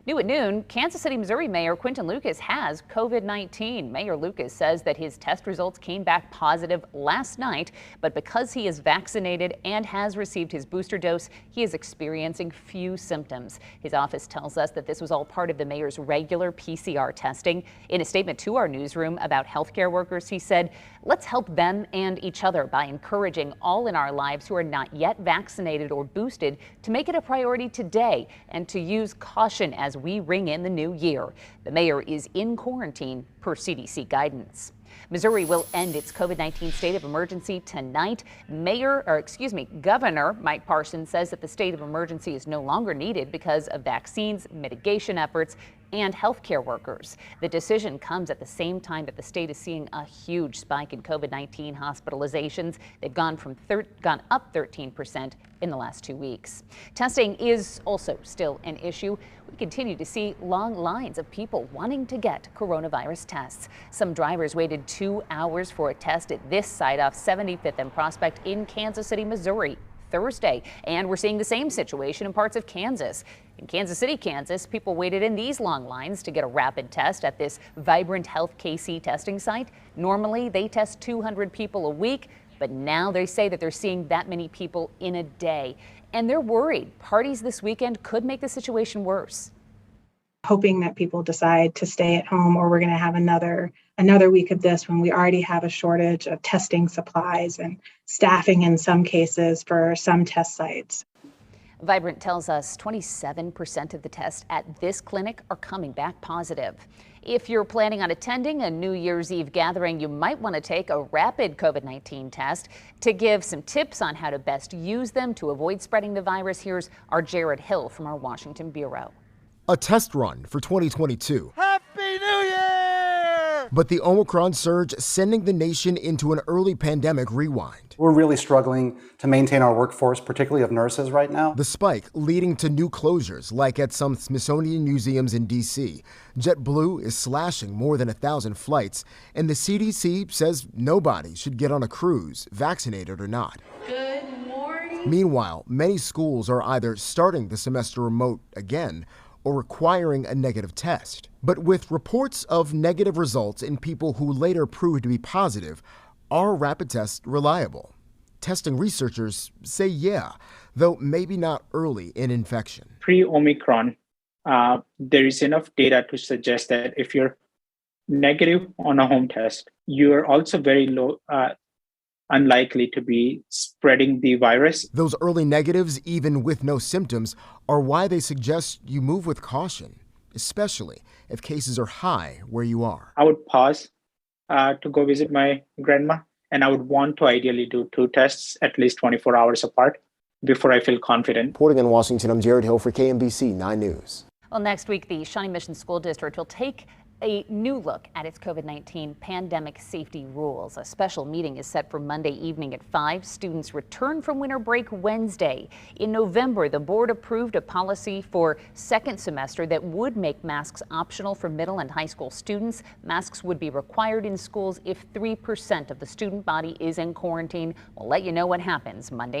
New at noon, Kansas City, Missouri Mayor Quinton Lucas has COVID-19. Mayor Lucas says that his test results came back positive last night, but because he is vaccinated and has received his booster dose, he is experiencing few symptoms. His office tells us that this was all part of the mayor's regular PCR testing. In a statement to our newsroom about healthcare workers, he said, "Let's help them and each other by encouraging all in our lives who are not yet vaccinated or boosted to make it a priority today and to use caution as we ring in the new year." The mayor is in quarantine per CDC guidance. Missouri will end its COVID-19 state of emergency tonight. Governor Mike Parson says that the state of emergency is no longer needed because of vaccines, mitigation efforts, and healthcare workers. The decision comes at the same time that the state is seeing a huge spike in COVID-19 hospitalizations. They've gone up 13% in the last 2 weeks. Testing is also still an issue. We continue to see long lines of people wanting to get coronavirus tests. Some drivers waited 2 hours for a test at this site off 75th and Prospect in Kansas City, Missouri, Thursday. And we're seeing the same situation in parts of Kansas. In Kansas City, Kansas, people waited in these long lines to get a rapid test at this Vibrant Health KC testing site. Normally, they test 200 people a week, but now they say that they're seeing that many people in a day. And they're worried parties this weekend could make the situation worse. Hoping that people decide to stay at home, or we're going to have another week of this when we already have a shortage of testing supplies and staffing in some cases for some test sites. Vibrant tells us 27% of the tests at this clinic are coming back positive. If you're planning on attending a New Year's Eve gathering, you might want to take a rapid COVID-19 test. To give some tips on how to best use them to avoid spreading the virus, here's our Jared Hill from our Washington bureau. A test run for 2022. Happy New Year! But the Omicron surge sending the nation into an early pandemic rewind. We're really struggling to maintain our workforce, particularly of nurses right now. The spike leading to new closures, like at some Smithsonian museums in D.C. JetBlue is slashing more than 1,000 flights, and the CDC says nobody should get on a cruise, vaccinated or not. Good morning. Meanwhile, many schools are either starting the semester remote again or requiring a negative test. But with reports of negative results in people who later proved to be positive, are rapid tests reliable? Testing researchers say yeah, though maybe not early in infection. Pre-Omicron, there is enough data to suggest that if you're negative on a home test, you're also very low, unlikely to be spreading the virus. Those early negatives, even with no symptoms, are why they suggest you move with caution, especially if cases are high where you are. I would pause to go visit my grandma, and I would want to ideally do 2 tests at least 24 hours apart before I feel confident. Reporting in Washington, I'm Jared Hill for KMBC 9 News. Well, next week, the Shawnee Mission School District will take a new look at its COVID-19 pandemic safety rules. A special meeting is set for Monday evening at 5. Students return from winter break Wednesday. In November, the board approved a policy for second semester that would make masks optional for middle and high school students. Masks would be required in schools if 3% of the student body is in quarantine. We'll let you know what happens Monday night.